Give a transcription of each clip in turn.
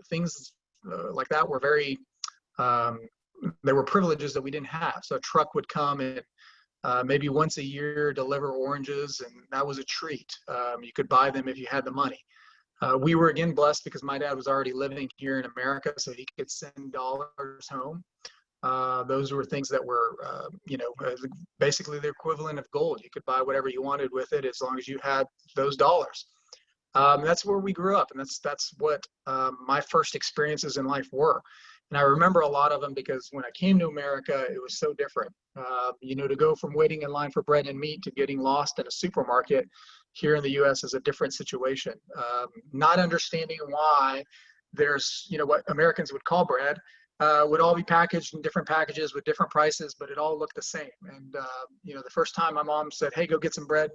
things like that were very, they were privileges that we didn't have. So a truck would come and maybe once a year deliver oranges, and that was a treat. You could buy them if you had the money. We were again blessed because my dad was already living here in America, so he could send dollars home. Those were things that were, basically the equivalent of gold. You could buy whatever you wanted with it as long as you had those dollars. That's where we grew up, and that's what my first experiences in life were. And I remember a lot of them because when I came to America, it was so different. To go from waiting in line for bread and meat to getting lost in a supermarket here in the U.S. is a different situation. Not understanding why there's, what Americans would call bread, would all be packaged in different packages with different prices, but it all looked the same. And, the first time my mom said, hey, go get some bread,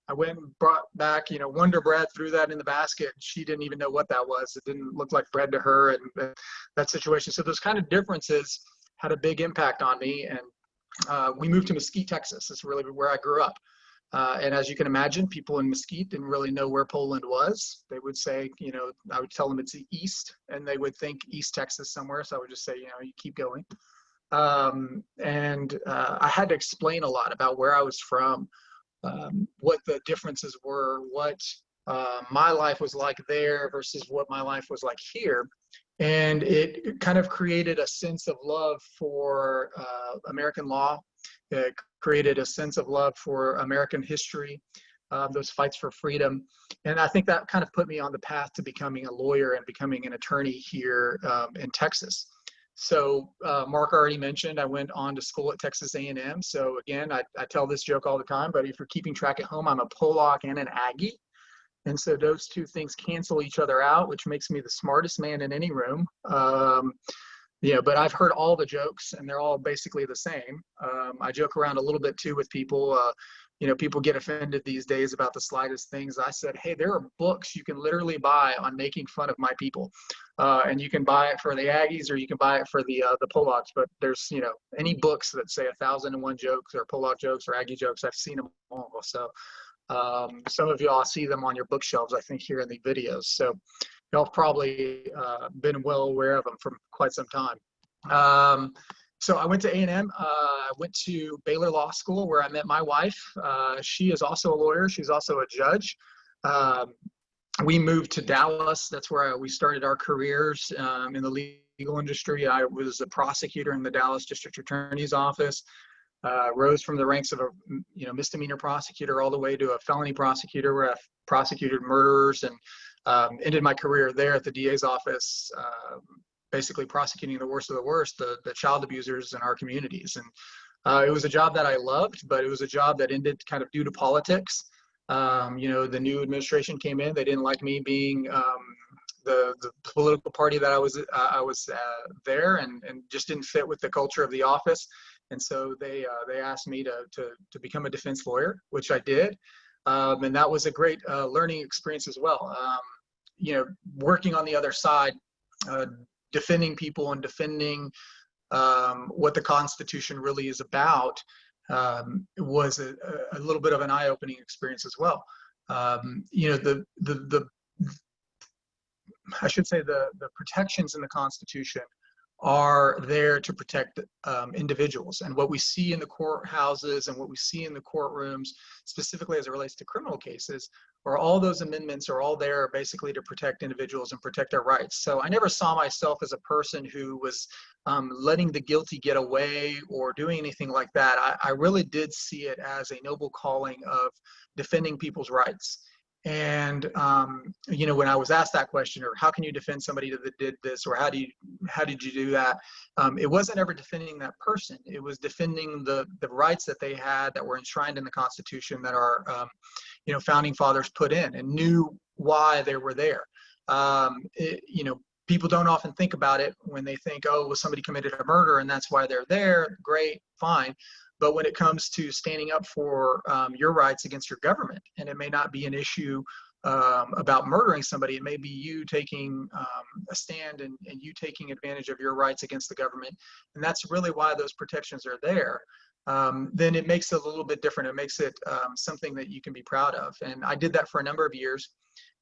I went and brought back, Wonder Bread, threw that in the basket. She didn't even know what that was. It didn't look like bread to her, and that situation. So those kind of differences had a big impact on me. And we moved to Mesquite, Texas. That's really where I grew up. And as you can imagine, people in Mesquite didn't really know where Poland was. They would say, I would tell them it's the east, and they would think East Texas somewhere. So I would just say, you keep going. I had to explain a lot about where I was from, what the differences were, what my life was like there versus what my life was like here. And it kind of created a sense of love for American law. It created a sense of love for American history, those fights for freedom. And I think that kind of put me on the path to becoming a lawyer and becoming an attorney here in Texas. So Mark already mentioned I went on to school at Texas A&M. So again, I tell this joke all the time, but if you're keeping track at home, I'm a Pollock and an Aggie. And so those two things cancel each other out, which makes me the smartest man in any room. But I've heard all the jokes, and they're all basically the same. I joke around a little bit too with people. People get offended these days about the slightest things. I said, hey, there are books you can literally buy on making fun of my people. And you can buy it for the Aggies or you can buy it for the Pollocks. But there's, any books that say 1,001 jokes or Pollock jokes or Aggie jokes, I've seen them all. So some of y'all see them on your bookshelves, I think, here in the videos. So y'all probably been well aware of them for quite some time. So I went to A&M. I went to Baylor Law School where I met my wife. She is also a lawyer. She's also a judge. We moved to Dallas. That's where we started our careers in the legal industry. I was a prosecutor in the Dallas District Attorney's Office. Rose from the ranks of a misdemeanor prosecutor all the way to a felony prosecutor where I prosecuted murderers, and ended my career there at the DA's office, basically prosecuting the worst of the worst, the child abusers in our communities. And it was a job that I loved, but it was a job that ended kind of due to politics. The new administration came in. They didn't like me being the political party that I was there, and just didn't fit with the culture of the office. And so they asked me to become a defense lawyer, which I did. And that was a great learning experience as well. Working on the other side, defending people and defending what the Constitution really is about was a little bit of an eye-opening experience as well. I should say the protections in the Constitution are there to protect individuals. And what we see in the courthouses and what we see in the courtrooms, specifically as it relates to criminal cases, or all those amendments are all there basically to protect individuals and protect their rights. So I never saw myself as a person who was letting the guilty get away or doing anything like that. I really did see it as a noble calling of defending people's rights. And when I was asked that question, or how can you defend somebody that did this, or how did you do that? It wasn't ever defending that person. It was defending the rights that they had that were enshrined in the Constitution that our founding fathers put in and knew why they were there. People don't often think about it when they think, oh, well, somebody committed a murder and that's why they're there. Great, fine. But when it comes to standing up for your rights against your government, and it may not be an issue about murdering somebody, it may be you taking a stand and you taking advantage of your rights against the government, and that's really why those protections are there, then it makes it a little bit different. It makes it something that you can be proud of. And I did that for a number of years.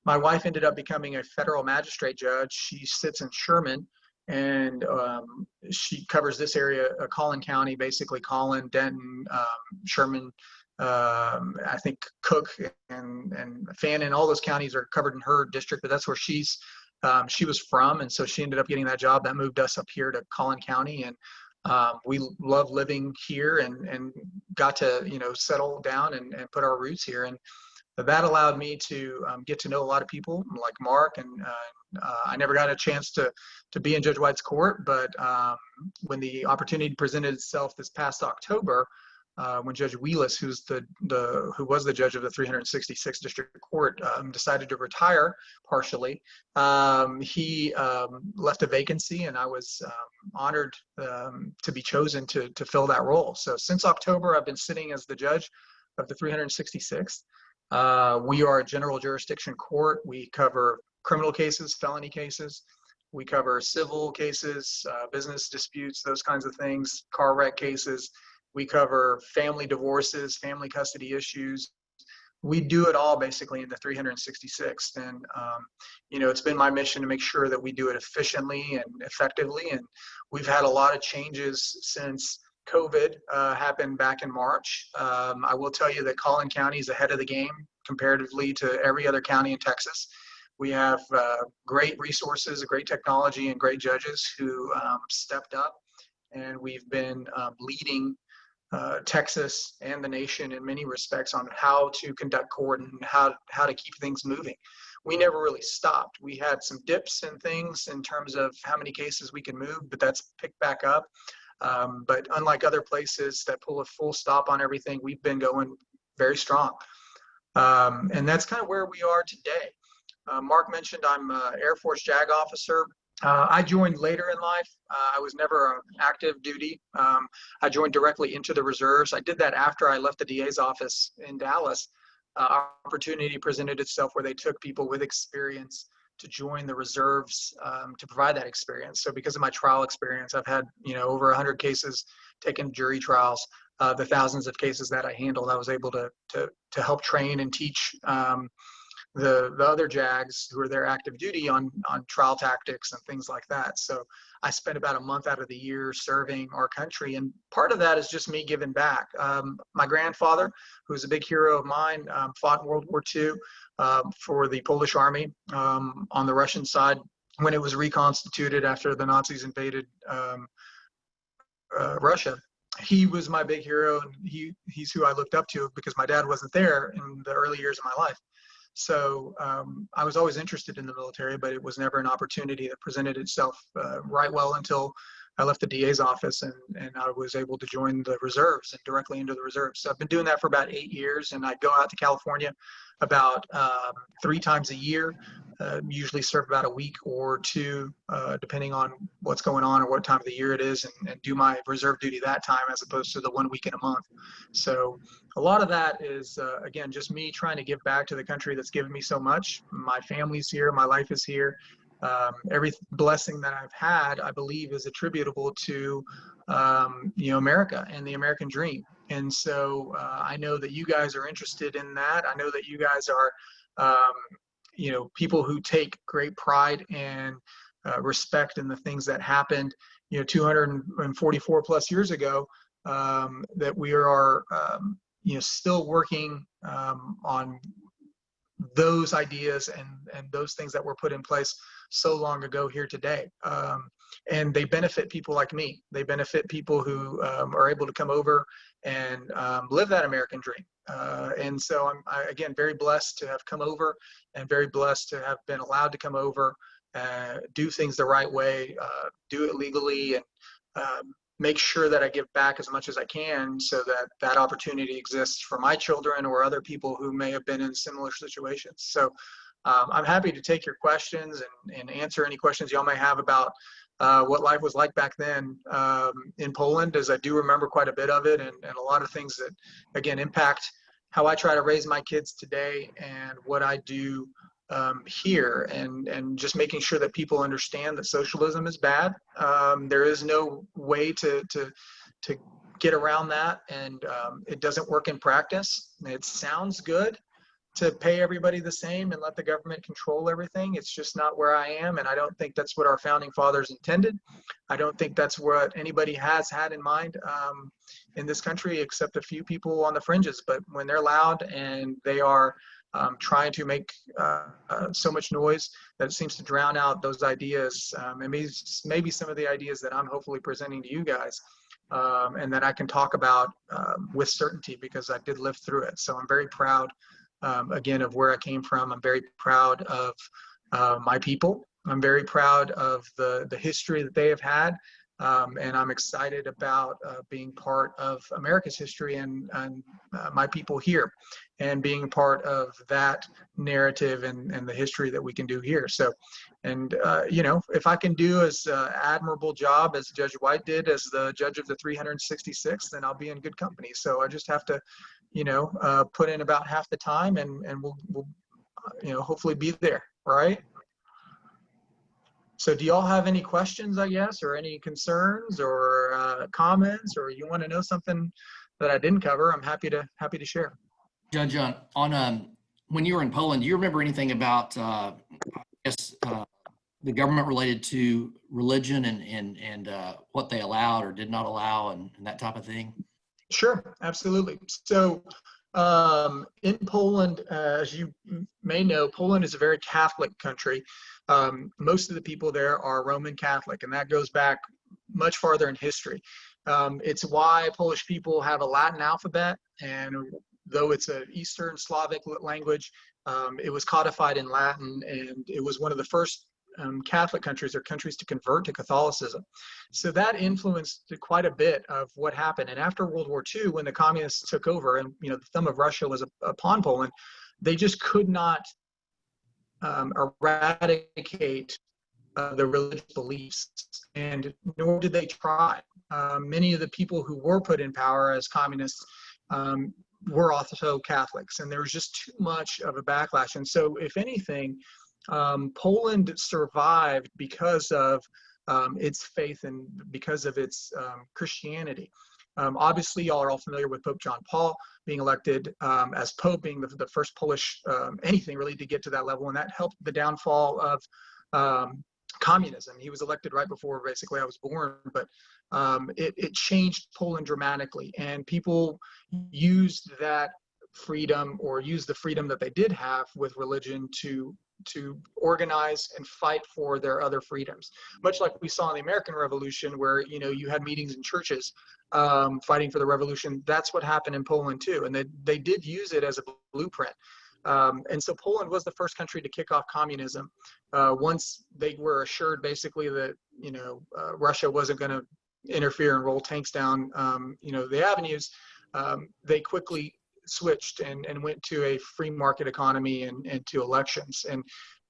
My wife ended up becoming a federal magistrate judge. She sits in Sherman, and she covers this area, Collin County, basically Collin, Denton, Sherman, I think Cook and Fannin, all those counties are covered in her district, but that's where she was from, and so she ended up getting that job. That moved us up here to Collin County, and we love living here and got to settle down and put our roots here. And that allowed me to get to know a lot of people like Mark, and I never got a chance to be in Judge White's court, but when the opportunity presented itself this past October, when Judge Wheelis, who was the judge of the 366th District Court, decided to retire partially, he left a vacancy, and I was honored to be chosen to fill that role. So since October, I've been sitting as the judge of the 366th. We are a general jurisdiction court. We cover criminal cases, felony cases. We cover civil cases, business disputes, those kinds of things, car wreck cases. We cover family divorces, family custody issues. We do it all basically in the 366th. And, it's been my mission to make sure that we do it efficiently and effectively. And we've had a lot of changes since COVID happened back in March. I will tell you that Collin County is ahead of the game comparatively to every other county in Texas. We have great resources, great technology, and great judges who stepped up, and we've been leading Texas and the nation in many respects on how to conduct court and how to keep things moving. We never really stopped. We had some dips and things in terms of how many cases we can move, but that's picked back up. But unlike other places that pull a full stop on everything, we've been going very strong. And that's kind of where we are today. Mark mentioned I'm an Air Force JAG officer. I joined later in life. I was never active duty. I joined directly into the reserves. I did that after I left the DA's office in Dallas. Opportunity presented itself where they took people with experience to join the reserves to provide that experience. So because of my trial experience, I've had over 100 cases, taken jury trials, the thousands of cases that I handled. I was able to help train and teach the other JAGs who are there active duty on trial tactics and things like that. So I spent about a month out of the year serving our country, and part of that is just me giving back. My grandfather, who's a big hero of mine, fought in World War II for the Polish army on the Russian side when it was reconstituted after the Nazis invaded Russia. He was my big hero, and he's who I looked up to because my dad wasn't there in the early years of my life. So I was always interested in the military, but it was never an opportunity that presented itself right well until I left the DA's office and I was able to join the reserves and directly into the reserves. So I've been doing that for about 8 years, and I go out to California about 3 times a year, usually serve about a week or 2, depending on what's going on or what time of the year it is, and do my reserve duty that time as opposed to the 1 week in a month. So a lot of that is, again, just me trying to give back to the country that's given me so much. My family's here, my life is here. Every blessing that I've had, I believe, is attributable to, America and the American dream. And so I know that you guys are interested in that. I know that you guys are, people who take great pride and respect in the things that happened, 244 plus years ago, that we are, still working on those ideas and those things that were put in place so long ago here today. And they benefit people like me. They benefit people who are able to come over and live that American dream. And so I'm, again, very blessed to have come over and very blessed to have been allowed to come over, do things the right way, do it legally, and make sure that I give back as much as I can so that that opportunity exists for my children or other people who may have been in similar situations. So I'm happy to take your questions and answer any questions y'all may have about what life was like back then in Poland, as I do remember quite a bit of it, and a lot of things that, again, impact how I try to raise my kids today and what I do here, and just making sure that people understand that socialism is bad. There is no way to get around that, and it doesn't work in practice. It sounds good, to pay everybody the same and let the government control everything. It's just not where I am, and I don't think that's what our founding fathers intended. I don't think that's what anybody has had in mind in this country, except a few people on the fringes. But when they're loud and they are trying to make so much noise that it seems to drown out those ideas, and maybe some of the ideas that I'm hopefully presenting to you guys, and that I can talk about with certainty because I did live through it. So I'm very proud, again, of where I came from. I'm very proud of my people. I'm very proud of the history that they have had. And I'm excited about being part of America's history and my people here, and being part of that narrative and the history that we can do here. So, and you know, if I can do as admirable job as Judge White did as the judge of the 366, then I'll be in good company. So I just have to, you know, put in about half the time, and we'll you know, hopefully be there, right? So do y'all have any questions, I guess, or any concerns or comments, or you want to know something that I didn't cover? I'm happy to share. Judge, on when you were in Poland, do you remember anything about I guess the government related to religion and what they allowed or did not allow and that type of thing? Sure, absolutely. So in Poland, as you may know, Poland is a very Catholic country. Most of the people there are Roman Catholic, and that goes back much farther in history. It's why Polish people have a Latin alphabet, and though it's an Eastern Slavic language, it was codified in Latin, and it was one of the first Catholic countries or countries to convert to Catholicism. So that influenced quite a bit of what happened. And after World War II, when the communists took over and, you know, the thumb of Russia was upon Poland, they just could not eradicate the religious beliefs, and nor did they try. Many of the people who were put in power as communists were also Catholics, and there was just too much of a backlash. And so, if anything, Poland survived because of its faith and because of its Christianity. Obviously, y'all are all familiar with Pope John Paul being elected as Pope, being the first Polish anything really to get to that level, and that helped the downfall of communism. He was elected right before basically I was born, but it changed Poland dramatically, and people used that freedom, or used the freedom that they did have with religion to organize and fight for their other freedoms, much like we saw in the American Revolution, where, you know, you had meetings in churches fighting for the revolution. That's what happened in Poland too, and they did use it as a blueprint. And so Poland was the first country to kick off communism once they were assured basically that, you know, Russia wasn't going to interfere and roll tanks down you know, the avenues. They quickly switched and went to a free market economy and to elections. And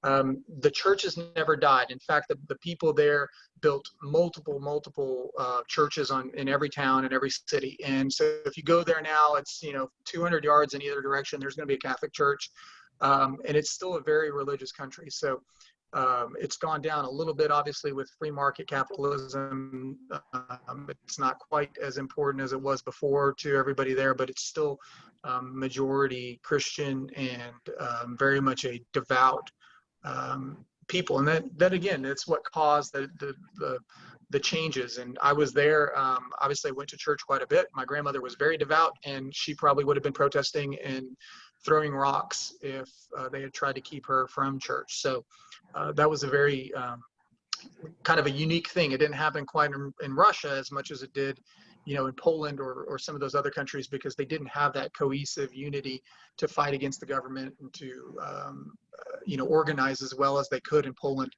the churches never died. In fact, the people there built multiple churches in every town and every city. And so if you go there now, it's, you know, 200 yards in either direction, there's going to be a Catholic church. And it's still a very religious country. So it's gone down a little bit, obviously, with free market capitalism. It's not quite as important as it was before to everybody there, but it's still majority Christian and very much a devout people. And that again, that's what caused the changes. And I was there, obviously I went to church quite a bit. My grandmother was very devout, and she probably would have been protesting and throwing rocks if they had tried to keep her from church. So that was a very kind of a unique thing. It didn't happen quite in Russia as much as it did, you know, in Poland or some of those other countries, because they didn't have that cohesive unity to fight against the government and to, you know, organize as well as they could in Poland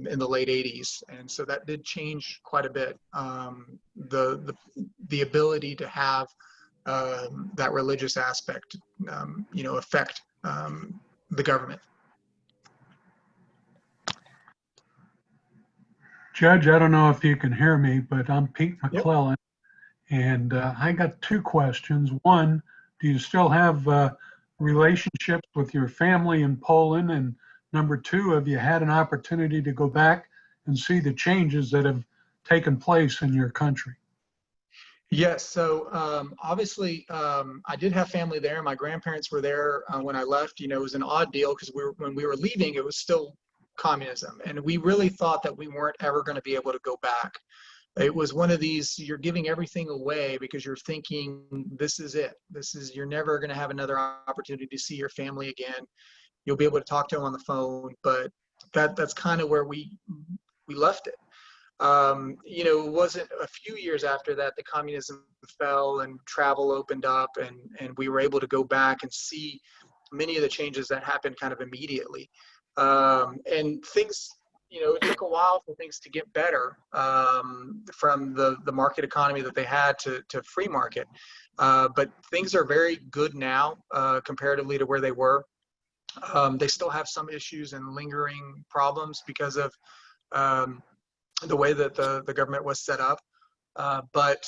in the late 80s. And so that did change quite a bit. The ability to have that religious aspect, you know, affect the government. Judge, I don't know if you can hear me, but I'm Pete Yep. McClellan, and I got two questions. One, do you still have relationships with your family in Poland? And number two, have you had an opportunity to go back and see the changes that have taken place in your country? Yes. So obviously, I did have family there. My grandparents were there when I left. It was an odd deal because when we were leaving, it was still communism, and we really thought that we weren't ever going to be able to go back. It was one of these, you're giving everything away because you're thinking this is it. You're never going to have another opportunity to see your family again. You'll be able to talk to them on the phone, but that's kind of where we left it. It wasn't a few years after that the communism fell and travel opened up, and we were able to go back and see many of the changes that happened kind of immediately. And things, it took a while for things to get better, from the market economy that they had to free market. But things are very good now, comparatively to where they were. They still have some issues and lingering problems because of the way that the government was set up. But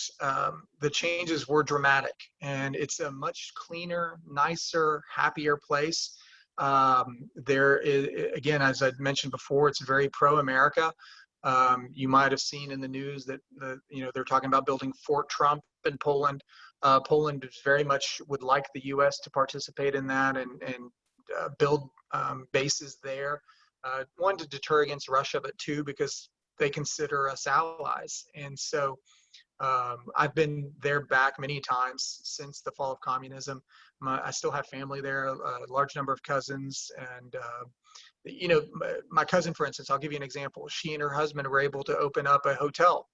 the changes were dramatic, and it's a much cleaner, nicer, happier place. There is, again, as I mentioned before, it's very pro-America. You might have seen in the news that they're talking about building Fort Trump in Poland. Poland very much would like the U.S. to participate in that and build bases there. One, to deter against Russia, but two, because they consider us allies. And so I've been there back many times since the fall of communism. I still have family there, a large number of cousins. And, my cousin, for instance, I'll give you an example. She and her husband were able to open up a hotel.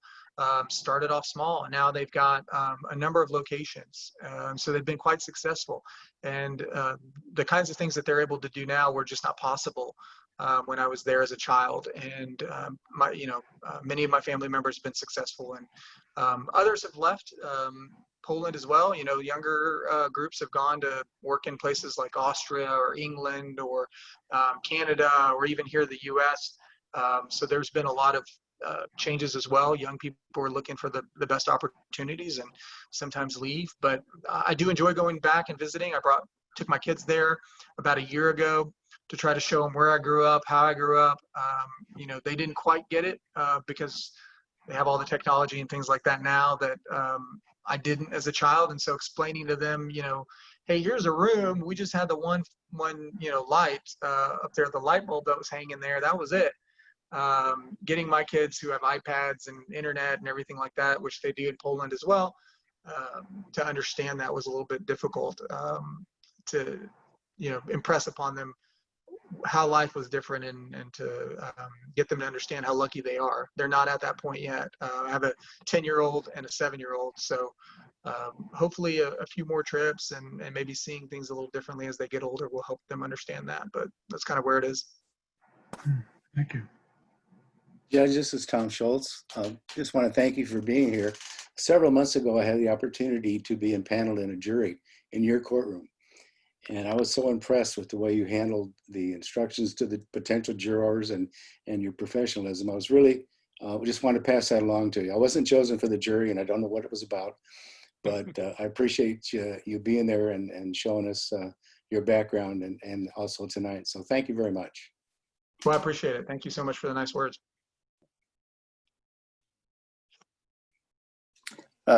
Started off small, and now they've got a number of locations. So they've been quite successful. And the kinds of things that they're able to do now were just not possible when I was there as a child. And many of my family members have been successful, and others have left Poland as well. Younger groups have gone to work in places like Austria or England or Canada, or even here in the U.S. So there's been a lot of changes as well. Young people are looking for the best opportunities and sometimes leave. But I do enjoy going back and visiting. Took my kids there about a year ago to try to show them where I grew up, how I grew up. They didn't quite get it because they have all the technology and things like that now that I didn't as a child. And so explaining to them, hey, here's a room. We just had the one light up there, the light bulb that was hanging there. That was it. Getting my kids who have iPads and internet and everything like that, which they do in Poland as well, to understand that was a little bit difficult to impress upon them how life was different, and to get them to understand how lucky they are. They're not at that point yet. I have a 10-year-old and a 7-year-old, so hopefully a few more trips and maybe seeing things a little differently as they get older will help them understand that. But that's kind of where it is. Thank you. Judge, this is Tom Schultz. Just want to thank you for being here. Several months ago, I had the opportunity to be impaneled in a jury in your courtroom. And I was so impressed with the way you handled the instructions to the potential jurors and your professionalism. I was really, just want to pass that along to you. I wasn't chosen for the jury, and I don't know what it was about, but I appreciate you being there and showing us your background and also tonight. So thank you very much. Well, I appreciate it. Thank you so much for the nice words.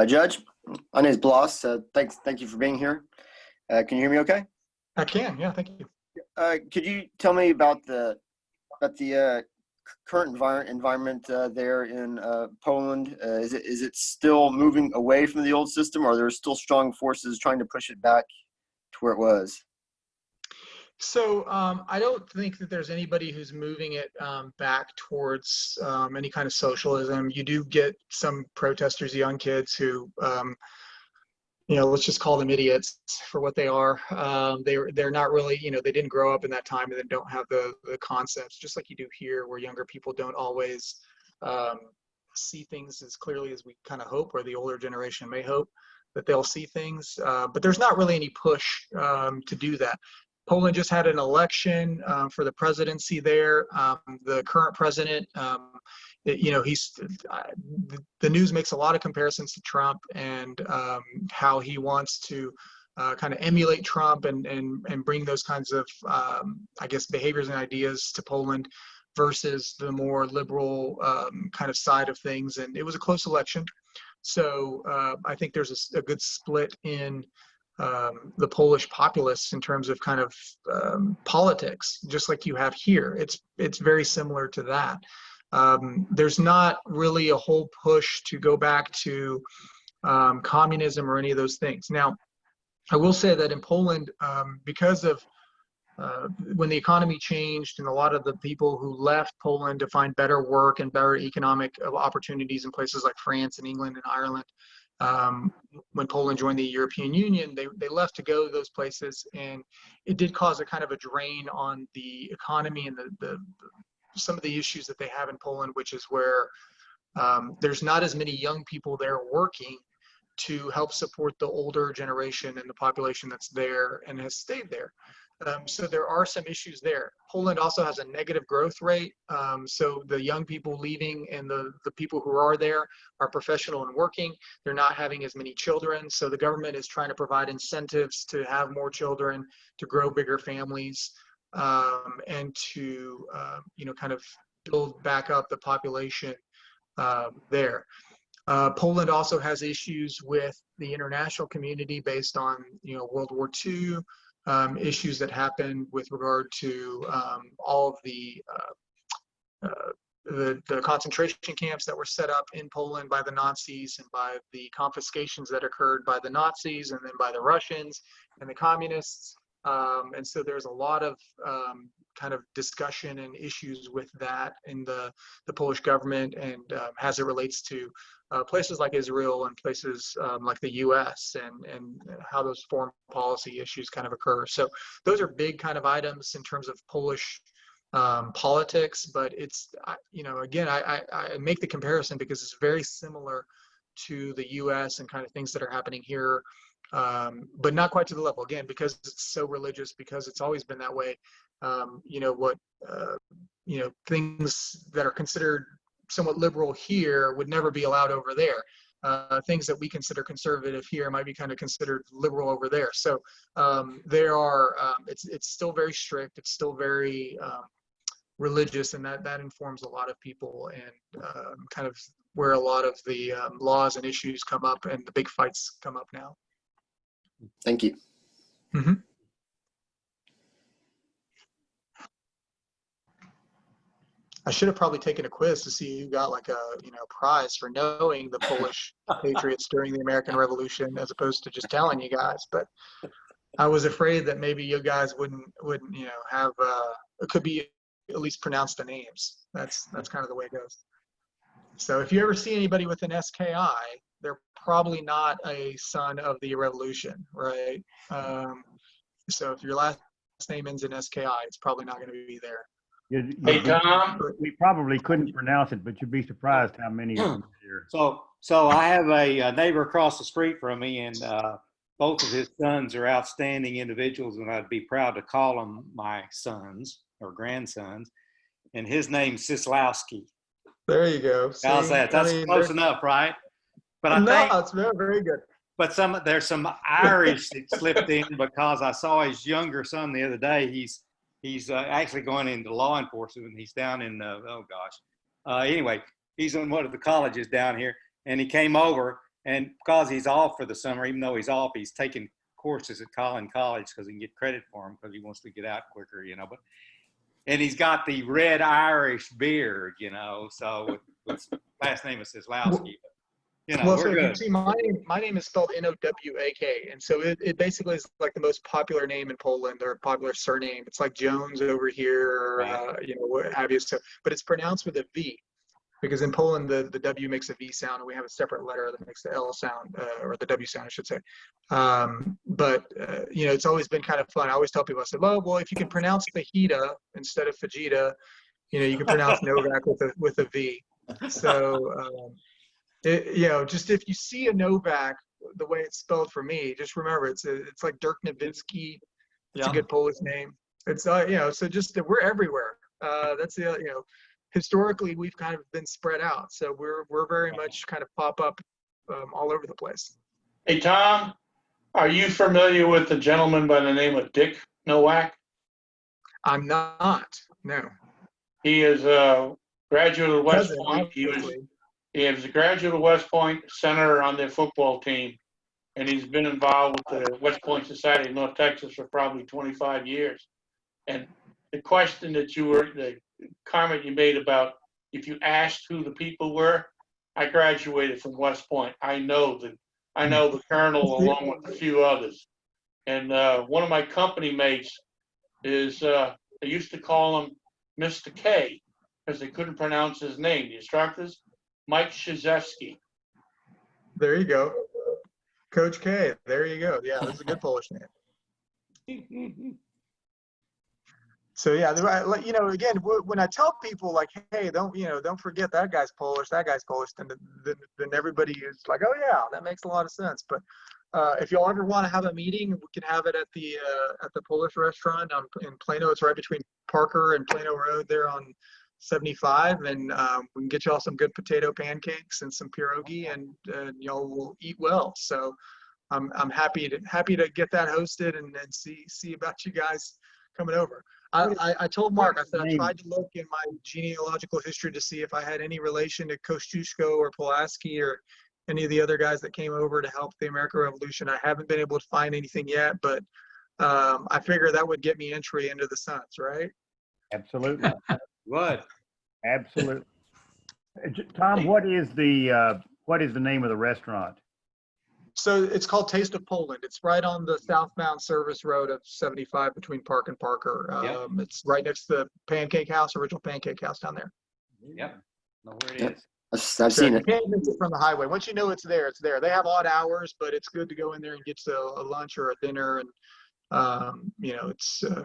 Judge, my name is Bloss. Thank you for being here. Can you hear me okay? I can, yeah, thank you. Could you tell me about the current environment there in Poland? Is it still moving away from the old system, or are there still strong forces trying to push it back to where it was? So I don't think that there's anybody who's moving it back towards any kind of socialism. You do get some protesters, young kids who, let's just call them idiots for what they are. They're not really, they didn't grow up in that time and they don't have the concepts, just like you do here, where younger people don't always see things as clearly as we kind of hope, or the older generation may hope that they'll see things. But there's not really any push to do that. Poland just had an election for the presidency there. The current president, the news makes a lot of comparisons to Trump and how he wants to kind of emulate Trump and bring those kinds of, behaviors and ideas to Poland versus the more liberal kind of side of things. And it was a close election. So I think there's a good split in the Polish populace in terms of kind of politics, just like you have here. It's very similar to that. There's not really a whole push to go back to communism or any of those things. Now, I will say that in Poland, because of when the economy changed and a lot of the people who left Poland to find better work and better economic opportunities in places like France and England and Ireland, when Poland joined the European Union, they left to go to those places, and it did cause a kind of a drain on the economy and some of the issues that they have in Poland, which is where there's not as many young people there working to help support the older generation and the population that's there and has stayed there. So there are some issues there. Poland also has a negative growth rate. So the young people leaving and the people who are there are professional and working. They're not having as many children. So the government is trying to provide incentives to have more children, to grow bigger families, and to, kind of build back up the population there. Poland also has issues with the international community based on, World War II, issues that happened with regard to all of the concentration camps that were set up in Poland by the Nazis and by the confiscations that occurred by the Nazis and then by the Russians and the communists. And so there's a lot of kind of discussion and issues with that in the Polish government, and as it relates to places like Israel and places like the US and how those foreign policy issues kind of occur. So those are big kind of items in terms of Polish politics, but it's, again, I make the comparison because it's very similar to the US and kind of things that are happening here, but not quite to the level, again, because it's so religious, because it's always been that way. Things that are considered somewhat liberal here would never be allowed over there. Things that we consider conservative here might be kind of considered liberal over there. So there are, it's still very strict. It's still very religious, and that informs a lot of people, and kind of where a lot of the laws and issues come up and the big fights come up now. Thank you. Mm-hmm. I should have probably taken a quiz to see who got like a prize for knowing the Polish patriots during the American Revolution, as opposed to just telling you guys. But I was afraid that maybe you guys wouldn't have it could be at least pronounce the names. That's kind of the way it goes. So if you ever see anybody with an SKI, they're probably not a son of the revolution, right? So if your last name ends in SKI, it's probably not going to be there. Hey, Tom, we probably couldn't pronounce it, but you'd be surprised how many of them are here. So I have a neighbor across the street from me, and both of his sons are outstanding individuals, and I'd be proud to call them my sons or grandsons. And his name's Sislowski. There you go. See, how's that? That's close enough, right? But I think it's very, very good. But there's some Irish that slipped in, because I saw his younger son the other day. He's actually going into law enforcement, and he's down in anyway, he's in one of the colleges down here, and he came over, and because he's off for the summer, even though he's off, he's taking courses at Collin College because he can get credit for them because he wants to get out quicker, and he's got the red Irish beard, so his last name is Sislowski. Well, so we're good. You see, my name is spelled Nowak, and so it basically is like the most popular name in Poland, or popular surname. It's like Jones over here, or, what have you. So, but it's pronounced with a V, because in Poland the W makes a V sound, and we have a separate letter that makes the L sound, or the W sound, I should say. It's always been kind of fun. I always tell people, I said, well, if you can pronounce fajita instead of fajita, you can pronounce Novak with a V. So. Just if you see a Nowak, the way it's spelled for me, just remember it's like Dirk Nowitzki. It's a good Polish name. It's so just that we're everywhere. That's historically we've kind of been spread out, so we're very much kind of pop up all over the place. Hey Tom, are you familiar with the gentleman by the name of Dick Nowak? I'm not. No. He is a graduate of West Point. He was a graduate of West Point, senator on their football team, and he's been involved with the West Point Society of North Texas for probably 25 years. And the question that the comment you made about if you asked who the people were, I graduated from West Point. I know the colonel along with a few others. And one of my company mates is, they used to call him Mr. K because they couldn't pronounce his name. The instructors, Mike Krzyzewski. There you go. Coach K. There you go. Yeah, that's a good Polish name. So yeah, you know, again, when I tell people like, hey, don't forget that guy's Polish, then everybody is like, oh yeah, that makes a lot of sense. But if y'all ever want to have a meeting, we can have it at the Polish restaurant in Plano. It's right between Parker and Plano Road there on 75, and we can get y'all some good potato pancakes and some pierogi, and y'all will eat well. So I'm happy to get that hosted and see about you guys coming over. I told Mark, I said I tried to look in my genealogical history to see if I had any relation to Kosciuszko or Pulaski or any of the other guys that came over to help the American Revolution. I haven't been able to find anything yet, but I figure that would get me entry into the Sons, right? Absolutely. What? Absolutely. Tom, what is the name of the restaurant? So it's called Taste of Poland. It's right on the southbound service road of 75 between Park and Parker. Yep. It's right next to the Pancake House, original Pancake House down there. Yep. Know where it is. I've seen it. You can't miss it from the highway. Once you know it's there, it's there. They have odd hours, but it's good to go in there and get to a lunch or a dinner, and you know,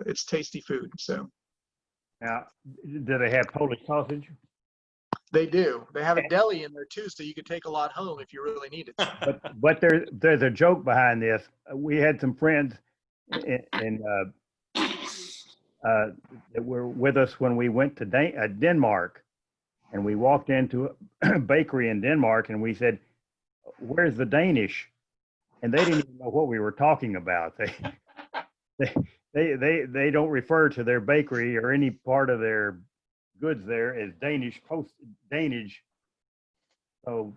it's tasty food. So. Now, do they have Polish sausage? They do. They have a deli in there too, so you could take a lot home if you really need it. But there's a joke behind this. We had some friends that were with us when we went to Denmark, and we walked into a bakery in Denmark, and we said, "Where's the Danish?" And they didn't even know what we were talking about. They don't refer to their bakery or any part of their goods there as Danish. So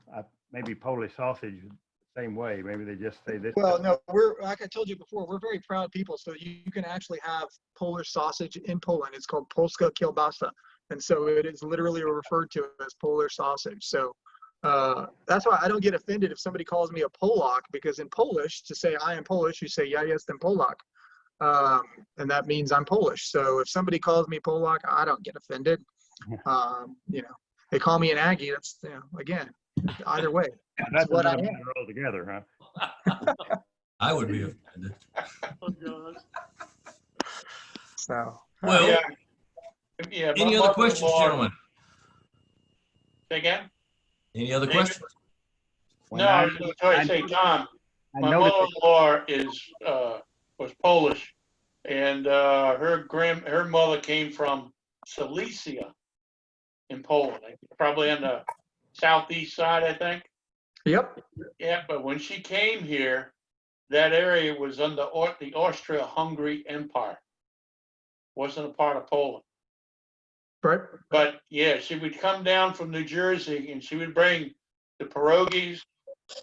maybe Polish sausage the same way. Maybe they just say this. Well, no, we're, like I told you before, we're very proud people. So you can actually have Polish sausage in Poland. It's called Polska kielbasa. And so it is literally referred to as Polish sausage. So that's why I don't get offended if somebody calls me a Polak, because in Polish, to say I am Polish, you say, ja jestem Polak. And that means I'm Polish. So if somebody calls me Polak, I don't get offended. You know, they call me an Aggie. That's, you know, again, either way. That's what I am. Altogether, huh? I would be offended. Oh, God. So. Yeah. Yeah. Any other questions, gentlemen? Say again? Any other questions? No, I was going to say, Tom, my mother-in-law was Polish, and her mother came from Silesia in Poland, probably on the southeast side, I think. Yep. Yeah, but when she came here, that area was under the Austria-Hungary Empire. Wasn't a part of Poland. Right. But yeah, she would come down from New Jersey, and she would bring the pierogies,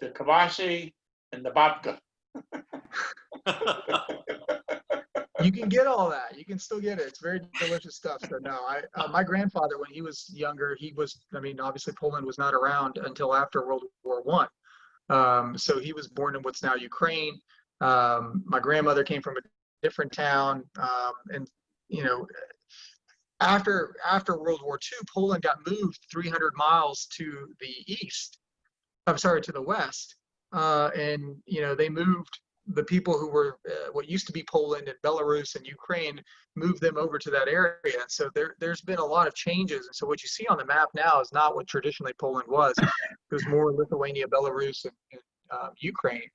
the kibasi, and the babka. You can get all that. You can still get it. It's very delicious stuff. So no, my grandfather, when he was younger, obviously Poland was not around until after World War I. So he was born in what's now Ukraine. My grandmother came from a different town. And, you know, after World War II, Poland got moved 300 miles to the east. To the west. And, you know, they moved the people who were what used to be Poland and Belarus and Ukraine, moved them over to that area. And so there's been a lot of changes. And so what you see on the map now is not what traditionally Poland was. It was more Lithuania, Belarus, and Ukraine.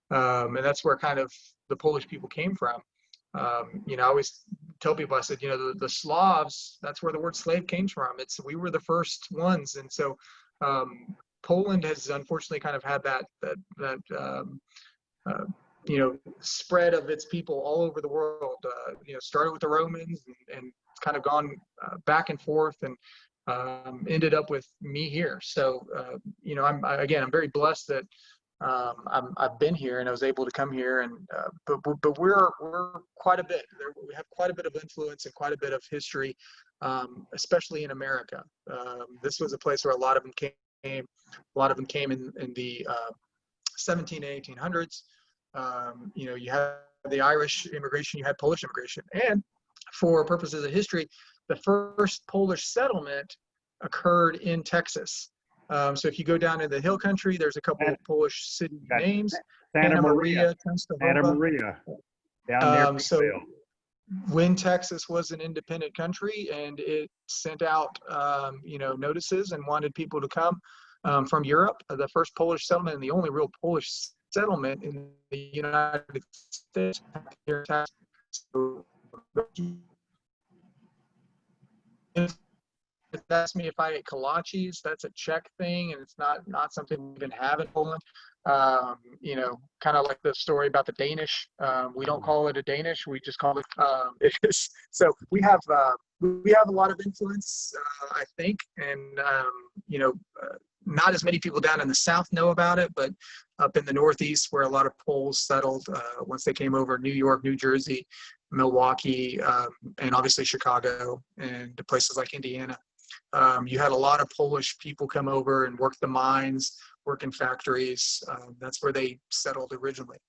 And that's where kind of the Polish people came from. You know, I always tell people, I said, you know, the Slavs, that's where the word slave came from. We were the first ones. And so Poland has unfortunately kind of had that you know, spread of its people all over the world. You know, started with the Romans and it's kind of gone back and forth. And ended up with me here. So, you know, I'm very blessed that I've been here and I was able to come here. And but we're quite a bit. We have quite a bit of influence and quite a bit of history, especially in America. This was a place where a lot of them came. A lot of them came in the 17 and 1800s. You know, you had the Irish immigration, you had Polish immigration, and for purposes of history, the first Polish settlement occurred in Texas. So if you go down in the hill country, there's a couple of Polish city names: Santa Maria, Santa Częstochowa. Maria, down near So Peekskill. when Texas was an independent country and it sent out, you know, notices and wanted people to come from Europe, the first Polish settlement and the only real Polish settlement in the United States here in Texas. So, asked me if I ate kolaches. That's a Czech thing, and it's not something we even have in Poland. You know, kind of like the story about the Danish. We don't call it a Danish. We just call it. So we have a lot of influence, I think, and you know, not as many people down in the South know about it, but up in the Northeast, where a lot of Poles settled once they came over, New York, New Jersey, Milwaukee, and obviously Chicago, and places like Indiana. You had a lot of Polish people come over and work the mines, work in factories. That's where they settled originally.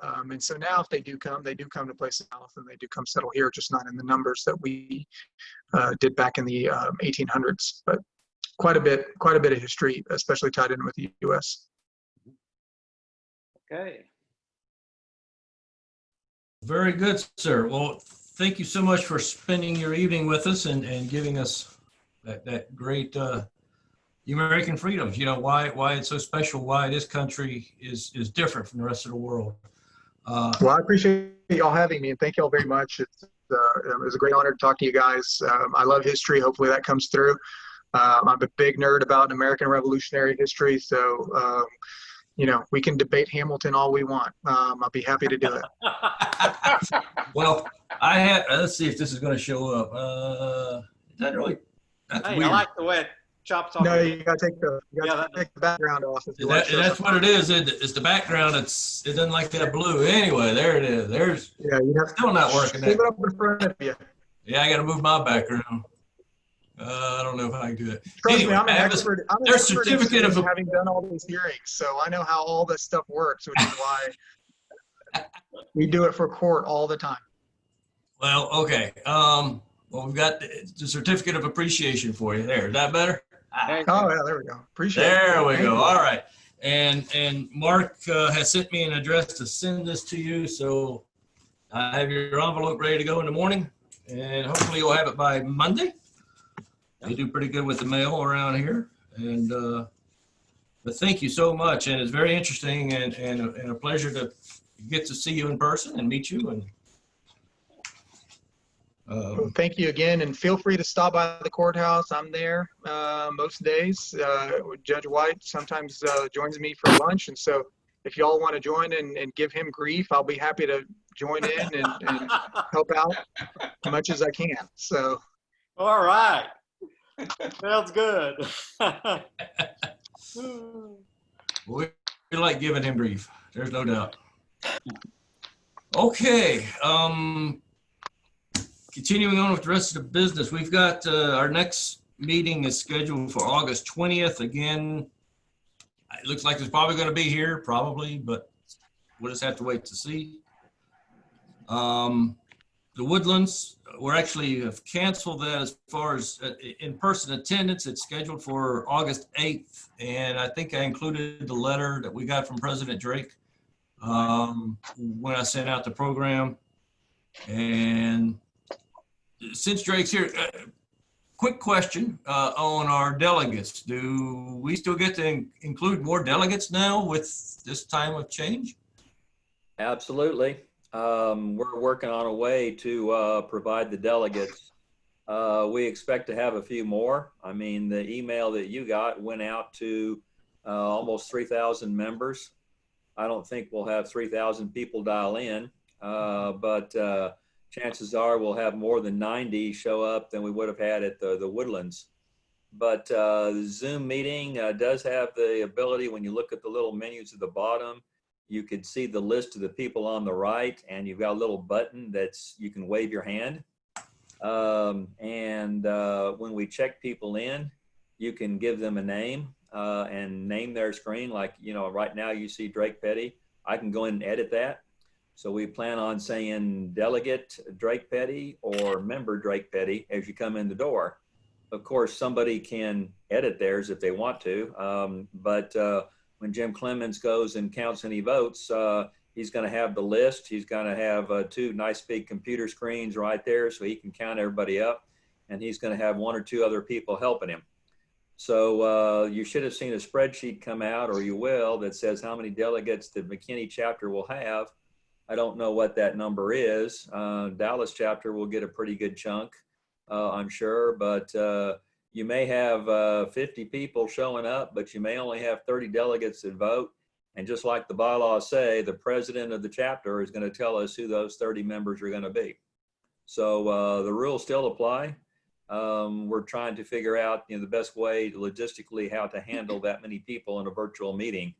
And so now if they do come to places south, and they do come settle here, just not in the numbers that we did back in the 1800s. But quite a bit of history, especially tied in with the U.S. Okay. Very good, sir. Well, thank you so much for spending your evening with us and giving us that great American freedoms. You know, why it's so special, why this country is different from the rest of the world. Well, I appreciate y'all having me, and thank y'all very much. It was a great honor to talk to you guys. I love history. Hopefully that comes through. I'm a big nerd about American Revolutionary history, so you know, we can debate Hamilton all we want. I'll be happy to do it. Well, let's see if this is going to show up. That's Hey, weird. I like the way it chops off. No, you gotta take the background off. That's what it is. It's the background. It doesn't like that blue. Anyway, there it is. Yeah, you have Still not working. hold it up in front of you. Yeah, I got to move my background. I don't know if I can do it. Trust Anyway, me, I'm an expert. I'm an expert in certificate of having done all these hearings, so I know how all this stuff works, which is why we do it for court all the time. Well, okay. Well, we've got the certificate of appreciation for you there. Is that better? Oh yeah, there we go. Appreciate it. There we Thank go. you. All right. And Mark has sent me an address to send this to you. So I have your envelope ready to go in the morning, and hopefully you'll have it by Monday. They do pretty good with the mail around here. And but thank you so much. And it's very interesting and a pleasure to get to see you in person and meet you. And Well, thank you again, and feel free to stop by the courthouse. I'm there most days. Judge White sometimes joins me for lunch, and so if y'all want to join and give him grief, I'll be happy to join in and help out as much as I can. So, All right. Sounds good. we like giving him grief. There's no doubt. Okay. Continuing on with the rest of the business, we've got our next meeting is scheduled for August 20th. Again, it looks like it's probably going to be here, probably, but we'll just have to wait to see. The Woodlands, we're actually have canceled that as far as in-person attendance. It's scheduled for August 8th, and I think I included the letter that we got from President Drake when I sent out the program. And since Drake's here, quick question on our delegates. Do we still get to include more delegates now with this time of change? Absolutely. We're working on a way to provide the delegates. We expect to have a few more. I mean, the email that you got went out to almost 3,000 members. I don't think we'll have 3,000 people dial in, but chances are we'll have more than 90 show up than we would have had at the Woodlands. But the Zoom meeting does have the ability, when you look at the little menus at the bottom, you could see the list of the people on the right, and you've got a little button that's, you can wave your hand. When we check people in, you can give them a name and name their screen. Like, you know, right now you see Drake Petty. I can go in and edit that. So we plan on saying Delegate Drake Petty or Member Drake Petty as you come in the door. Of course, somebody can edit theirs if they want to. When Jim Clemens goes and counts any votes, he's going to have the list. He's going to have 2 nice big computer screens right there so he can count everybody up. And he's going to have 1 or 2 other people helping him. So you should have seen a spreadsheet come out, or you will, that says how many delegates the McKinney chapter will have. I don't know what that number is. Dallas chapter will get a pretty good chunk, I'm sure, but you may have 50 people showing up, but you may only have 30 delegates that vote. And just like the bylaws say, the president of the chapter is going to tell us who those 30 members are going to be. So the rules still apply. We're trying to figure out, you know, the best way logistically how to handle that many people in a virtual meeting.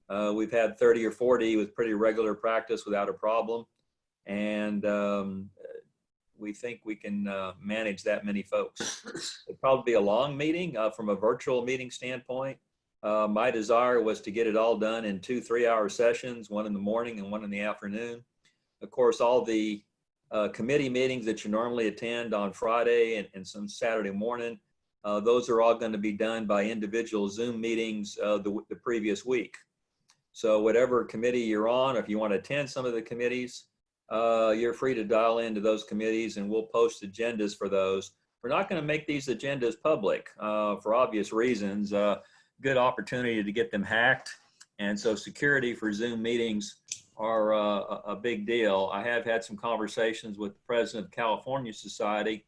We've had 30 or 40 with pretty regular practice without a problem. And we think we can manage that many folks. It'd probably be a long meeting from a virtual meeting standpoint. My desire was to get it all done in 2 3-hour sessions, 1 in the morning and 1 in the afternoon. Of course, all the committee meetings that you normally attend on Friday and some Saturday morning, those are all going to be done by individual Zoom meetings the previous week. So whatever committee you're on, if you want to attend some of the committees, you're free to dial into those committees, and we'll post agendas for those. We're not going to make these agendas public for obvious reasons. Good opportunity to get them hacked. And so security for Zoom meetings are a big deal. I have had some conversations with the president of California Society,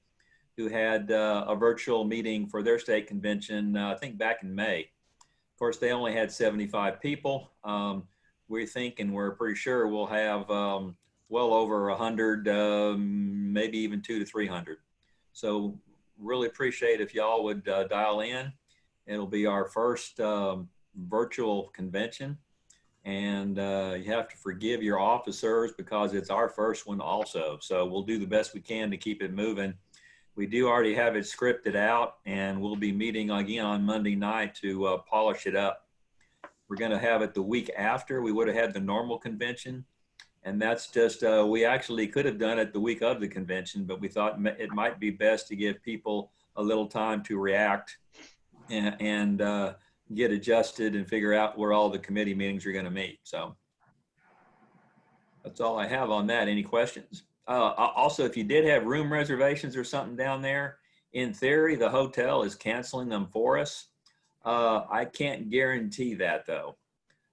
who had a virtual meeting for their state convention, I think back in May. Of course, they only had 75 people. We think, and we're pretty sure we'll have well over 100, maybe even 200 to 300. So really appreciate if y'all would dial in. It'll be our first virtual convention. And you have to forgive your officers because it's our first one also. So we'll do the best we can to keep it moving. We do already have it scripted out, and we'll be meeting again on Monday night to polish it up. We're going to have it the week after. We would have had the normal convention. And that's just, we actually could have done it the week of the convention, but we thought it might be best to give people a little time to react and get adjusted and figure out where all the committee meetings are going to meet. So that's all I have on that. Any questions? Also, if you did have room reservations or something down there, in theory, the hotel is canceling them for us. I can't guarantee that though.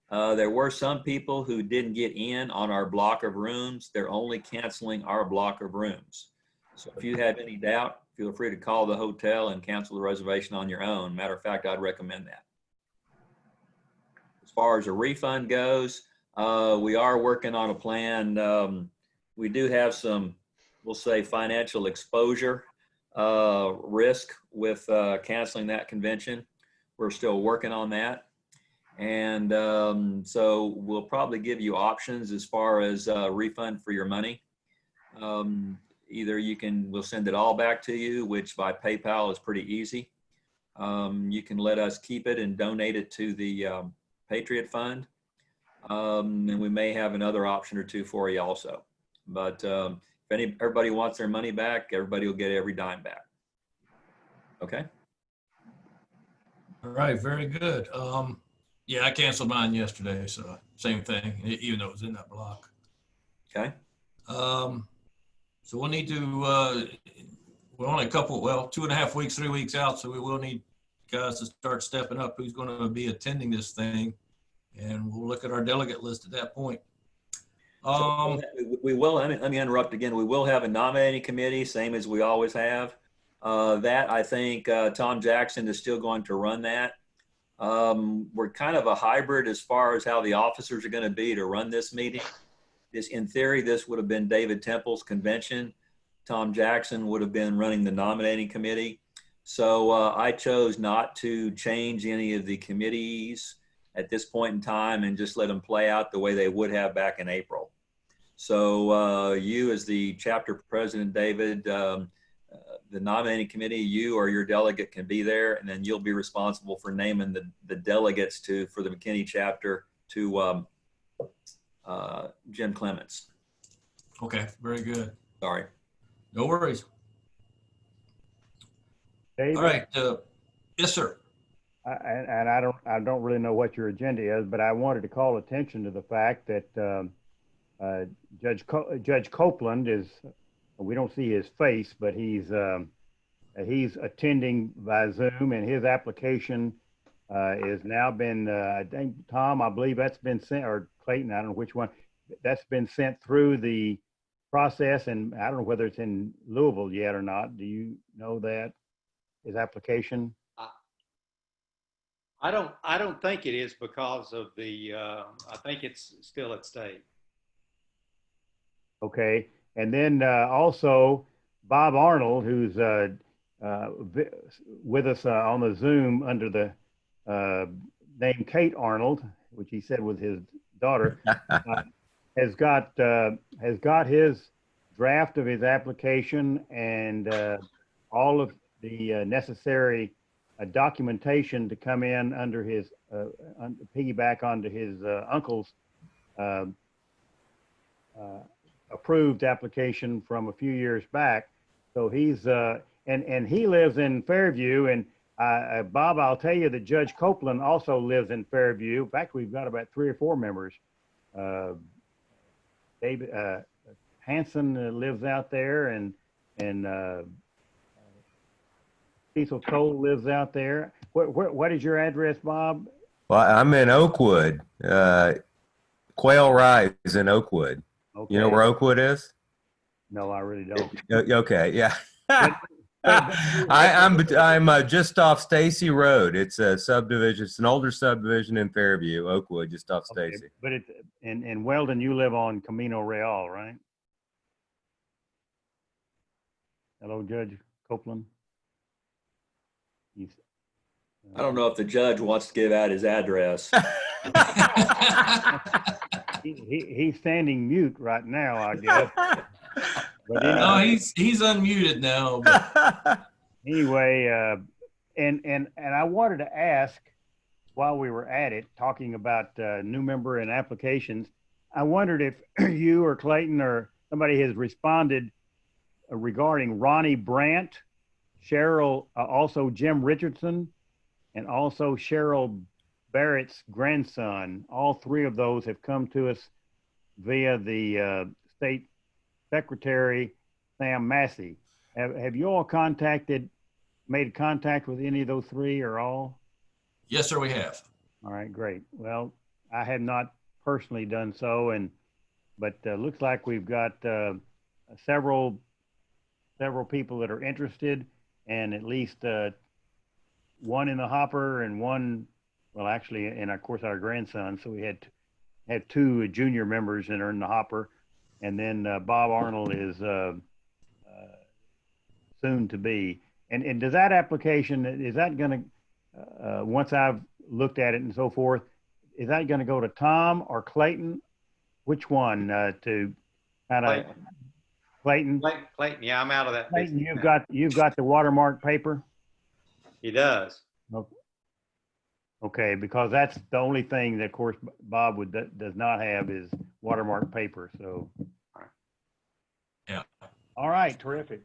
There were some people who didn't get in on our block of rooms. They're only canceling our block of rooms. So if you have any doubt, feel free to call the hotel and cancel the reservation on your own. Matter of fact, I'd recommend that. As far as a refund goes, we are working on a plan. We do have some, we'll say, financial exposure risk with canceling that convention. We're still working on that. And so we'll probably give you options as far as refund for your money. Either we'll send it all back to you, which by PayPal is pretty easy. You can let us keep it and donate it to the Patriot Fund. And we may have another option or two for you also. But if everybody wants their money back, everybody will get every dime back. Okay? All right, very good. Yeah, I canceled mine yesterday, so same thing, even though it was in that block. Okay. So we'll need to, we're only a couple, well, 2.5 weeks, 3 weeks out, so we will need guys to start stepping up who's going to be attending this thing, and we'll look at our delegate list at that point. We will, let me interrupt again. We will have a nominating committee, same as we always have. That I think Tom Jackson is still going to run that. We're kind of a hybrid as far as how the officers are going to be to run this meeting. In theory, this would have been David Temple's convention. Tom Jackson would have been running the nominating committee. So I chose not to change any of the committees at this point in time and just let them play out the way they would have back in April. So you as the chapter president, David, the nominating committee, you or your delegate can be there, and then you'll be responsible for naming the delegates for the McKinney chapter to Jim Clements. Okay, very good. Sorry. No worries. David, All right. Yes, sir. I don't really know what your agenda is, but I wanted to call attention to the fact that Judge Copeland is, we don't see his face, but he's attending by Zoom, and his application is now been, I think, Tom, I believe that's been sent, or Clayton, I don't know which one, that's been sent through the process, and I don't know whether it's in Louisville yet or not. Do you know that, his application? I don't think it is because of the, I think it's still at state. Okay, and then also Bob Arnold, who's with us on the Zoom under the name Kate Arnold, which he said was his daughter, has got his draft of his application and all of the necessary documentation to come in under his piggyback onto his uncle's approved application from a few years back. So he's and he lives in Fairview, and Bob, I'll tell you that Judge Copeland also lives in Fairview. In fact, we've got about 3 or 4 members. David Hanson lives out there, and Cecil Cole lives out there. What is your address, Bob? Well, I'm in Oakwood. Quail Rise in Oakwood. Okay. You know where Oakwood is? No, I really don't. Okay, yeah. I'm just off Stacy Road. It's a subdivision. It's an older subdivision in Fairview, Oakwood, just off Okay, Stacy. but it's in Weldon. You live on Camino Real, right? Hello, Judge Copeland. I don't know if the judge wants to give out his address. He's standing mute right now, I guess. But anyway, No, he's unmuted now. But anyway, and I wanted to ask, while we were at it, talking about new member and applications, I wondered if you or Clayton or somebody has responded regarding Ronnie Brandt, Cheryl, also Jim Richardson, and also Cheryl Barrett's grandson. All 3 of those have come to us via the state secretary, Sam Massey. Have you all made contact with any of those 3 or all? yes, sir, we have. All right, great. Well, I have not personally done so, but looks like we've got several people that are interested, and at least 1 in the hopper and 1, well, actually, and of course our grandson. So we had 2 junior members that are in the hopper, and then Bob Arnold is soon to be. And does that application, is that going to, once I've looked at it and so forth, is that going to go to Tom or Clayton? Which one to kind of Clayton? Clayton, yeah, I'm out of that. Clayton, you've got the watermark paper. He does. Okay, because that's the only thing that, of course, Bob does not have is watermark paper. So, Yeah. All right, terrific.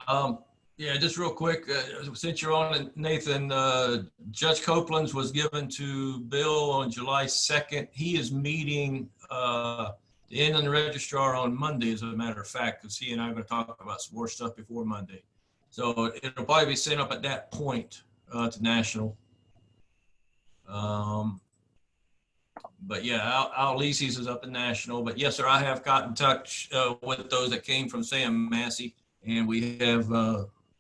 Yeah, just real quick, since you're on it, Nathan, Judge Copeland's was given to Bill on July 2nd. He is meeting the inland registrar on Monday, as a matter of fact, because he and I are going to talk about some more stuff before Monday. So it'll probably be sent up at that point to national. But yeah, Al Leases is up in national. But yes, sir, I have got in touch with those that came from Sam Massey, and we have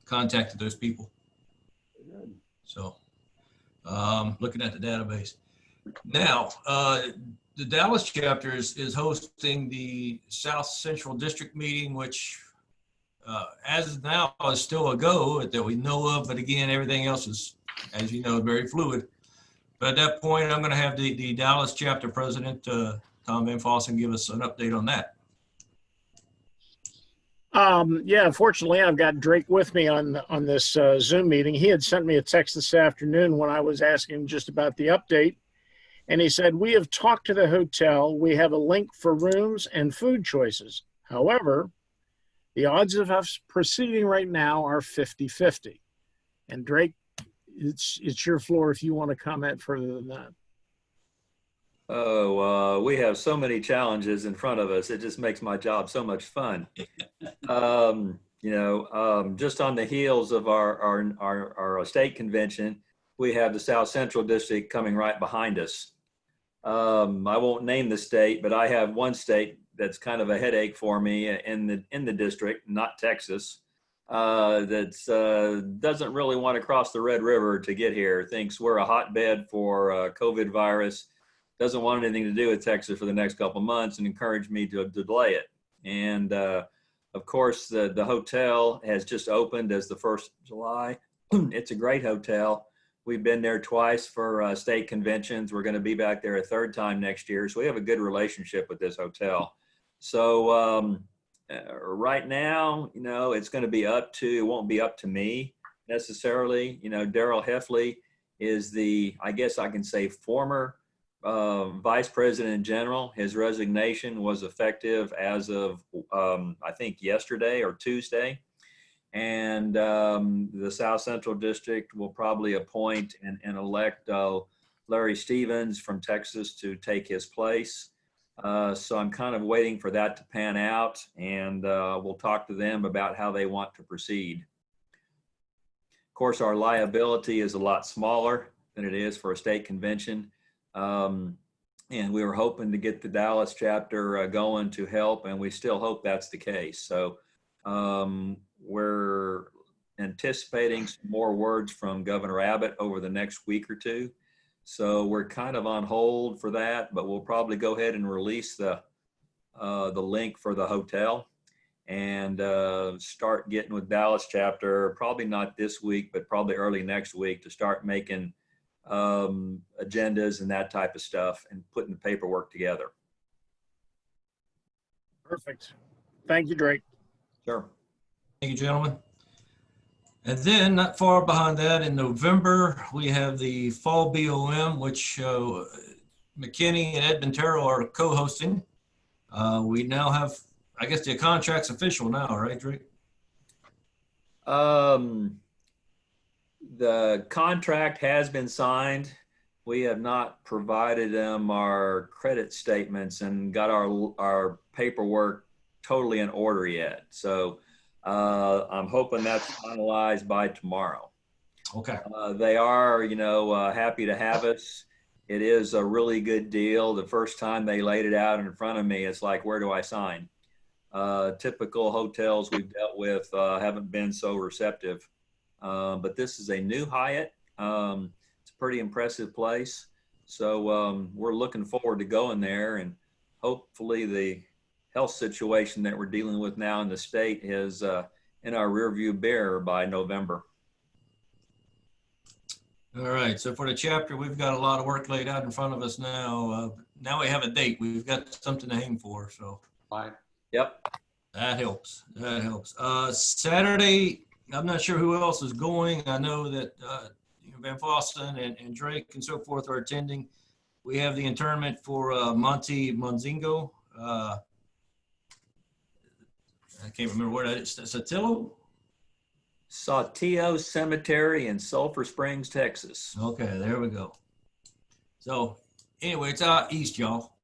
contacted those people. So looking at the database. Now, the Dallas chapter is hosting the South Central District meeting, which as of now is still a go that we know of, but again, everything else is, as you know, very fluid. But at that point, I'm going to have the Dallas chapter president, Tom Van Fossen, give us an update on that. Yeah, fortunately, I've got Drake with me on this Zoom meeting. He had sent me a text this afternoon when I was asking him just about the update. And he said, we have talked to the hotel. We have a link for rooms and food choices. However, the odds of us proceeding right now are 50-50. And Drake, it's your floor if you want to comment further than that. Oh, we have so many challenges in front of us. It just makes my job so much fun. Just on the heels of our state convention, we have the South Central District coming right behind us. I won't name the state, but I have one state that's kind of a headache for me in the district, not Texas, that doesn't really want to cross the Red River to get here, thinks we're a hotbed for COVID virus, doesn't want anything to do with Texas for the next couple of months, and encouraged me to delay it. And of course, the hotel has just opened as the 1st of July. It's a great hotel. We've been there twice for state conventions. We're going to be back there a 3rd time next year. So we have a good relationship with this hotel. So right now, it's going to be it won't be up to me necessarily. Daryl Heffley is I guess I can say, former Vice President General. His resignation was effective as of, I think, yesterday or Tuesday. And the South Central District will probably appoint and elect Larry Stevens from Texas to take his place. So I'm kind of waiting for that to pan out, and we'll talk to them about how they want to proceed. Of course, our liability is a lot smaller than it is for a state convention. And we were hoping to get the Dallas chapter going to help, and we still hope that's the case. So we're anticipating some more words from Governor Abbott over the next week or two. So we're kind of on hold for that, but we'll probably go ahead and release the link for the hotel and start getting with Dallas chapter, probably not this week, but probably early next week, to start making agendas and that type of stuff and putting the paperwork together. Perfect. Thank you, Drake. Sure. Thank you, gentlemen. And then not far behind that, in November, we have the Fall BOM, which McKinney and Ed Bentero are co-hosting. We now have, I guess the contract's official now, right, Drake? The contract has been signed. We have not provided them our credit statements and got our paperwork totally in order yet. So I'm hoping that's finalized by tomorrow. Okay. They are, happy to have us. It is a really good deal. The first time they laid it out in front of me, it's like, where do I sign? Typical hotels we've dealt with haven't been so receptive. But this is a new Hyatt. It's a pretty impressive place. So we're looking forward to going there, and hopefully the health situation that we're dealing with now in the state is in our rearview mirror by November. All right. So for the chapter, we've got a lot of work laid out in front of us now. Now we have a date. We've got something to aim for. So. Right. Yep. That helps. That helps. Saturday, I'm not sure who else is going. I know that Van Fossen and Drake and so forth are attending. We have the internment for Monty Monzingo. I can't remember where that is. Saltillo Cemetery in Sulphur Springs, Texas. Okay, there we go. So anyway, it's out east, y'all.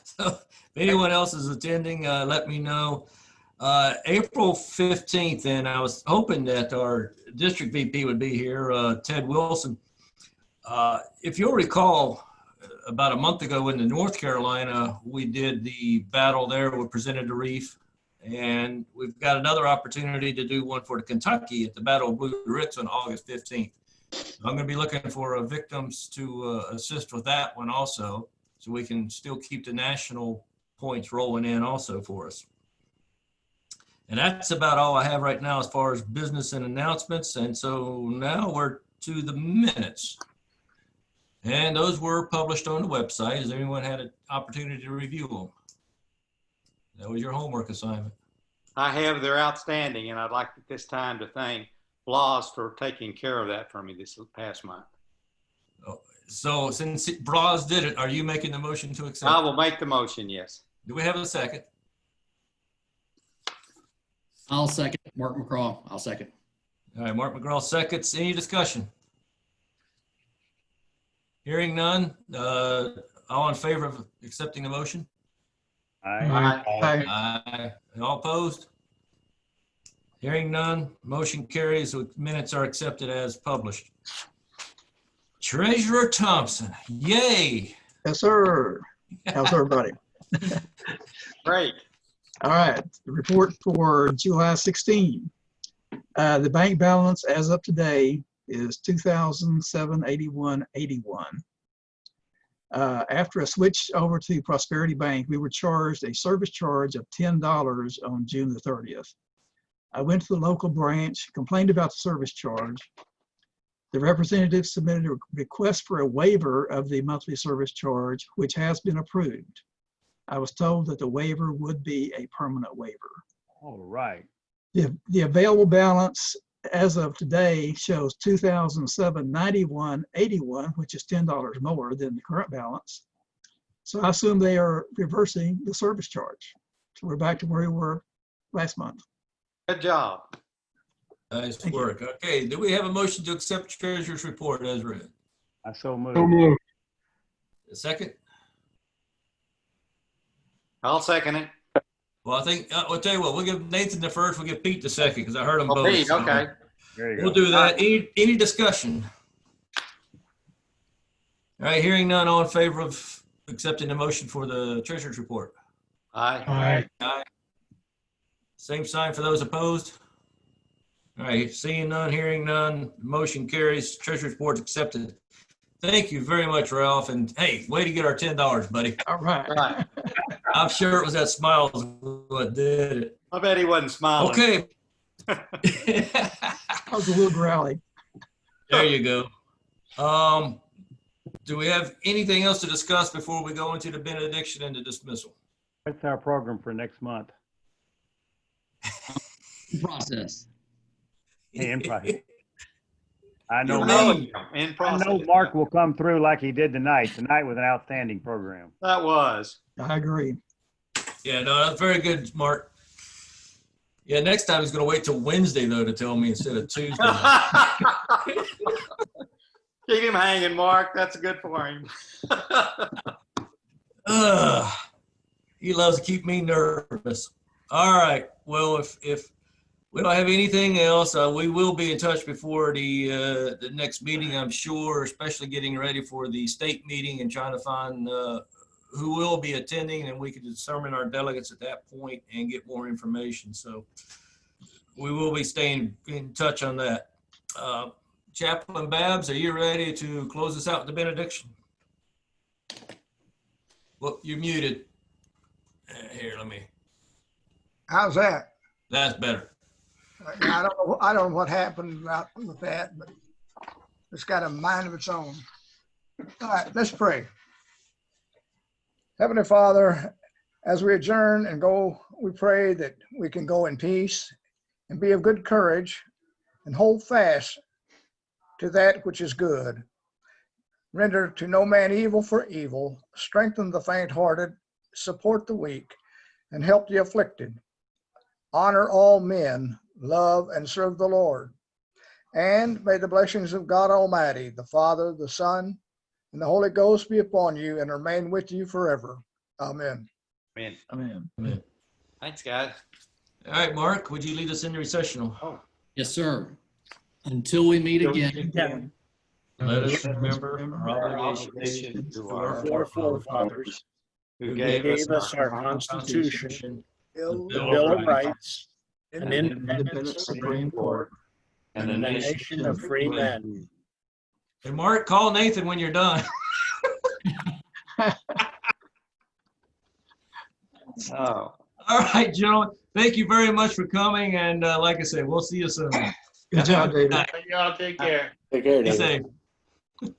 So if anyone else is attending, let me know. April 15th, and I was hoping that our district VP would be here, Ted Wilson. If you'll recall, about a month ago in North Carolina, we did the battle there. We presented the reef, and we've got another opportunity to do one for Kentucky at the Battle of Blue Ridge on August 15th. So I'm going to be looking for victims to assist with that one also, so we can still keep the national points rolling in also for us. And that's about all I have right now as far as business and announcements. And so now we're to the minutes. And those were published on the website. Has anyone had an opportunity to review them? That was your homework assignment. I have. They're outstanding, and I'd like at this time to thank Blas for taking care of that for me this past month. So since Bras did it, are you making the motion to accept? I will make the motion, yes. Do we have a second? I'll second. Mark McCraw, I'll second. All right, Mark McGraw seconds. Any discussion? Hearing none. All in favor of accepting the motion? Aye. Aye. And all opposed? Hearing none. Motion carries. The minutes are accepted as published. Treasurer Thompson, yay. Yes, sir. How's everybody? Great. All right, the report for July 16. The bank balance as of today is $2,781.81. After a switch over to Prosperity Bank, we were charged a service charge of $10 on June the 30th. I went to the local branch, complained about the service charge. The representative submitted a request for a waiver of the monthly service charge, which has been approved. I was told that the waiver would be a permanent waiver. All right. The available balance as of today shows $2,791.81, which is $10 more than the current balance. So I assume they are reversing the service charge. So we're back to where we were last month. Good job. Nice work. Okay, do we have a motion to accept Treasurer's report as read? I so moved. So moved. A second? I'll second it. Well, I think, I'll tell you what, we'll give Nathan the first, we'll give Pete the second, because I heard them both. Pete, so okay. There you We'll go. do that. Any discussion? All right, hearing none, all in favor of accepting the motion for the Treasurer's report? Aye. Aye. Aye. Same sign for those opposed? All right, seeing none, hearing none, motion carries. Treasurer's report accepted. Thank you very much, Ralph. And hey, way to get our $10, buddy. All right. Right. I'm sure it was that smile what did it. I bet he wasn't smiling. Okay. I was a little growly. There you go. Do we have anything else to discuss before we go into the benediction and the dismissal? What's our program for next month? Process. In process. I know, In I process. know Mark will come through like he did tonight. Tonight was an outstanding program. That was. I agree. Yeah, no, that's very good, Mark. Yeah, next time he's going to wait till Wednesday, though, to tell me instead of Tuesday. Keep him hanging, Mark. That's good for him. He loves to keep me nervous. All right. Well, if we don't have anything else, we will be in touch before the next meeting, I'm sure, especially getting ready for the state meeting and trying to find who will be attending, and we can determine our delegates at that point and get more information. So we will be staying in touch on that. Chaplain Babs, are you ready to close us out with the benediction? Well, you're muted. Here, let me. How's that? That's better. I don't know what happened with that, but it's got a mind of its own. All right, let's pray. Heavenly Father, as we adjourn and go, we pray that we can go in peace and be of good courage and hold fast to that which is good. Render to no man evil for evil, strengthen the faint-hearted, support the weak, and help the afflicted. Honor all men, love and serve the Lord. And may the blessings of God Almighty, the Father, the Son, and the Holy Ghost be upon you and remain with you forever. Amen. Amen. Amen. Amen. Thanks, guys. All right, Mark, would you lead us in the recessional? Oh. Yes, sir. Until we meet again. Let us remember our obligation to our forefathers Who gave us our Constitution, Bill of Rights, an independent Supreme Court, and a nation of free men. Hey, Mark, call Nathan when you're done. Oh. All right, gentlemen. Thank you very much for coming. And like I said, we'll see you soon. Good job, David. Y'all take care. Take care, Be David. safe.